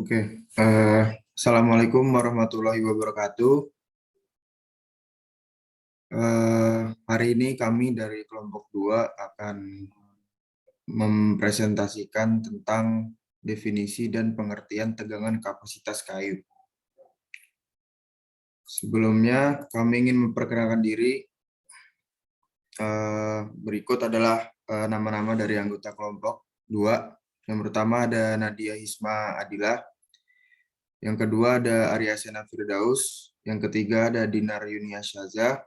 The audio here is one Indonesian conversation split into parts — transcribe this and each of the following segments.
Oke, Assalamualaikum warahmatullahi wabarakatuh. Hari ini kami dari kelompok 2 akan mempresentasikan tentang definisi dan pengertian tegangan kapasitas kayu. Sebelumnya, kami ingin memperkenalkan diri. Berikut adalah nama-nama dari anggota kelompok 2. Yang pertama ada Nadia Hisma Adilah. Yang kedua ada Arya Sena Firdaus. Yang ketiga ada Dinar Yunia Syaza.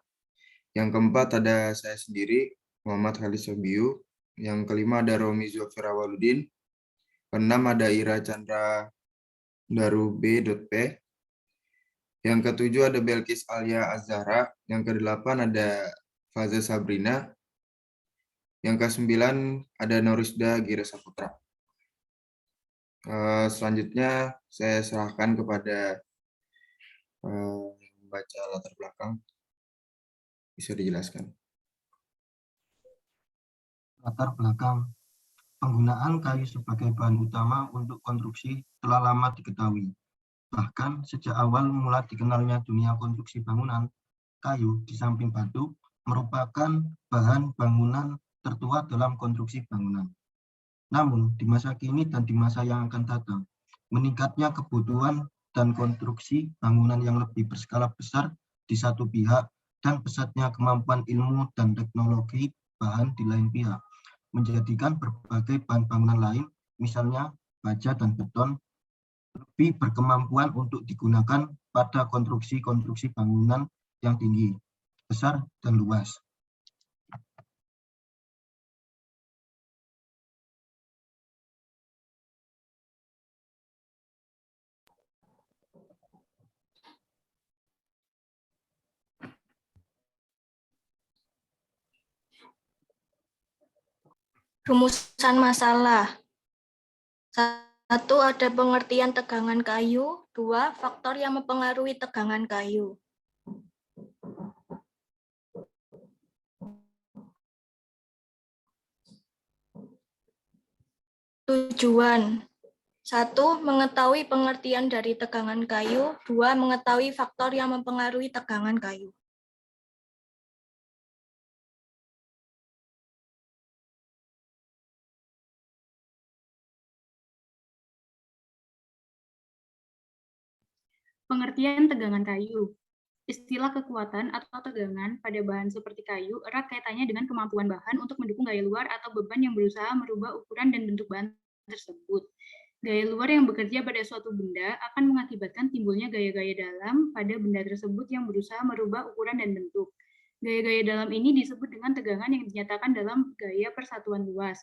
Yang keempat ada saya sendiri, Muhammad Khalis Sobiu. Yang kelima ada Romi Zofir Awaludin. Keenam ada Ira Chandra Daru B.P. Yang ketujuh ada Belkis Alia Azhara. Yang kedelapan ada Faza Sabrina. Yang kesembilan ada Norisda Gira Saputra. Selanjutnya saya serahkan kepada membaca latar belakang. Bisa dijelaskan. Latar belakang penggunaan kayu sebagai bahan utama untuk konstruksi telah lama diketahui. Bahkan sejak awal mula dikenalnya dunia konstruksi bangunan, kayu di samping batu merupakan bahan bangunan tertua dalam konstruksi bangunan. Namun di masa kini dan di masa yang akan datang, meningkatnya kebutuhan dan konstruksi bangunan yang lebih berskala besar di satu pihak dan pesatnya kemampuan ilmu dan teknologi bahan di lain pihak, menjadikan berbagai bahan bangunan lain, misalnya baja dan beton, lebih berkemampuan untuk digunakan pada konstruksi-konstruksi bangunan yang tinggi, besar, dan luas. Rumusan masalah. 1. Ada pengertian tegangan kayu. 2. Faktor yang mempengaruhi tegangan kayu. Tujuan. 1. Mengetahui pengertian dari tegangan kayu. 2. Mengetahui faktor yang mempengaruhi tegangan kayu. Pengertian tegangan kayu. Istilah kekuatan atau tegangan pada bahan seperti kayu erat kaitannya dengan kemampuan bahan untuk mendukung gaya luar atau beban yang berusaha merubah ukuran dan bentuk bahan tersebut. Gaya luar yang bekerja pada suatu benda akan mengakibatkan timbulnya gaya-gaya dalam pada benda tersebut yang berusaha merubah ukuran dan bentuk. Gaya-gaya dalam ini disebut dengan tegangan yang dinyatakan dalam gaya persatuan luas.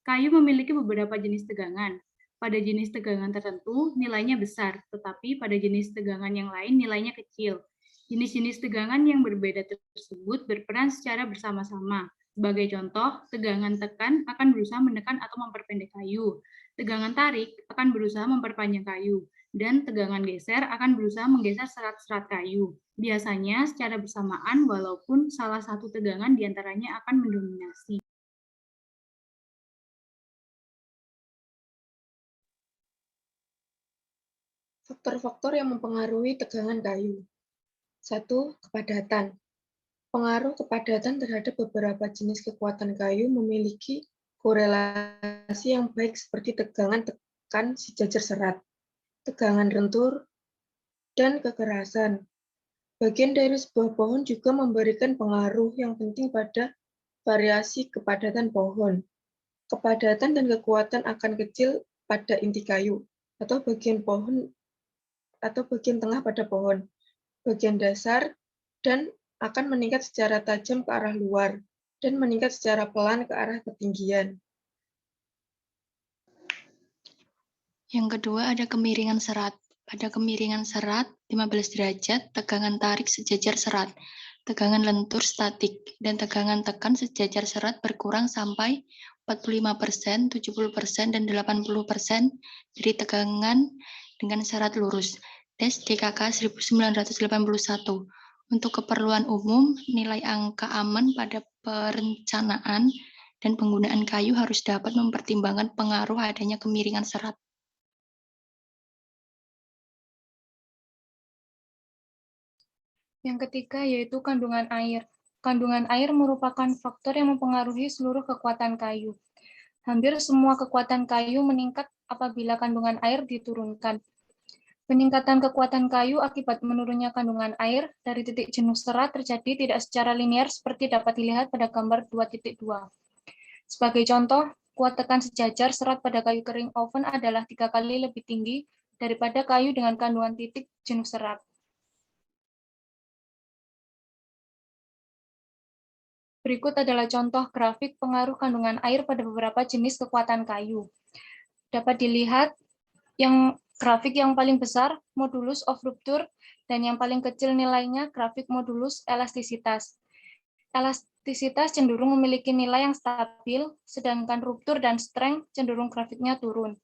Kayu memiliki beberapa jenis tegangan. Pada jenis tegangan tertentu, nilainya besar, tetapi pada jenis tegangan yang lain nilainya kecil. Jenis-jenis tegangan yang berbeda tersebut berperan secara bersama-sama. Sebagai contoh, tegangan tekan akan berusaha menekan atau memperpendek kayu. Tegangan tarik akan berusaha memperpanjang kayu. Dan tegangan geser akan berusaha menggeser serat-serat kayu. Biasanya secara bersamaan walaupun salah satu tegangan diantaranya akan mendominasi. Faktor-faktor yang mempengaruhi tegangan kayu. 1. Kepadatan. Pengaruh kepadatan terhadap beberapa jenis kekuatan kayu memiliki korelasi yang baik seperti tegangan tekan sejajar serat, tegangan lentur, dan kekerasan. Bagian dari sebuah pohon juga memberikan pengaruh yang penting pada variasi kepadatan pohon. Kepadatan dan kekuatan akan kecil pada inti kayu atau bagian pohon atau bagian tengah pada pohon, bagian dasar, dan akan meningkat secara tajam ke arah luar dan meningkat secara pelan ke arah ketinggian. Yang kedua ada kemiringan serat. Pada kemiringan serat 15 derajat, tegangan tarik sejajar serat, tegangan lentur statik, dan tegangan tekan sejajar serat berkurang sampai 45%, 70%, dan 80% dari tegangan dengan serat lurus. Des DKK 1981. Untuk keperluan umum, nilai angka aman pada perencanaan dan penggunaan kayu harus dapat mempertimbangkan pengaruh adanya kemiringan serat. Yang ketiga yaitu kandungan air. Kandungan air merupakan faktor yang mempengaruhi seluruh kekuatan kayu. Hampir semua kekuatan kayu meningkat apabila kandungan air diturunkan. Peningkatan kekuatan kayu akibat menurunnya kandungan air dari titik jenuh serat terjadi tidak secara linear seperti dapat dilihat pada gambar 2.2. Sebagai contoh, kuat tekan sejajar serat pada kayu kering oven adalah 3 kali lebih tinggi daripada kayu dengan kandungan titik jenuh serat. Berikut adalah contoh grafik pengaruh kandungan air pada beberapa jenis kekuatan kayu. Dapat dilihat yang grafik yang paling besar modulus of rupture dan yang paling kecil nilainya grafik modulus elastisitas. Elastisitas cenderung memiliki nilai yang stabil, sedangkan rupture dan strength cenderung grafiknya turun.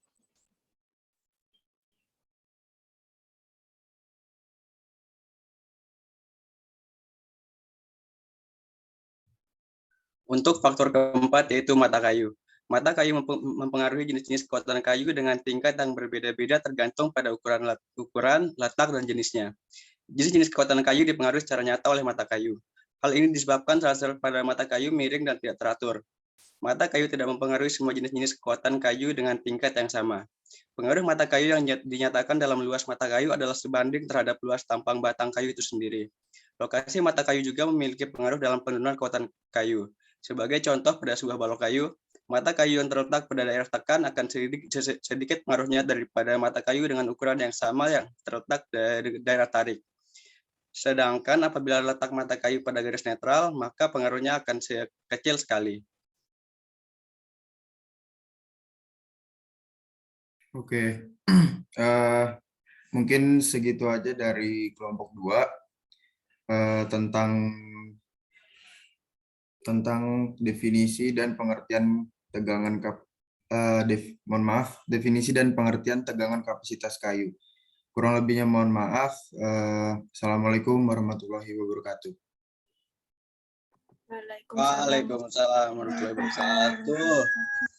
Untuk faktor keempat yaitu mata kayu. Mata kayu mempengaruhi jenis-jenis kekuatan kayu dengan tingkat yang berbeda-beda tergantung pada ukuran, letak, dan jenisnya. Jenis-jenis kekuatan kayu dipengaruhi secara nyata oleh mata kayu. Hal ini disebabkan sel-sel pada mata kayu miring dan tidak teratur. Mata kayu tidak mempengaruhi semua jenis-jenis kekuatan kayu dengan tingkat yang sama. Pengaruh mata kayu yang dinyatakan dalam luas mata kayu adalah sebanding terhadap luas tampang batang kayu itu sendiri. Lokasi mata kayu juga memiliki pengaruh dalam penurunan kekuatan kayu. Sebagai contoh, pada sebuah balok kayu, mata kayu yang terletak pada daerah tekan akan sedikit pengaruhnya daripada mata kayu dengan ukuran yang sama yang terletak dari daerah tarik. Sedangkan apabila letak mata kayu pada garis netral, maka pengaruhnya akan kecil sekali. Oke, mungkin segitu aja dari kelompok 2 tentang definisi dan pengertian tegangan definisi dan pengertian tegangan kapasitas kayu. Kurang lebihnya mohon maaf. Assalamualaikum warahmatullahi wabarakatuh. Waalaikumsalam. Waalaikumsalam warahmatullahi wabarakatuh.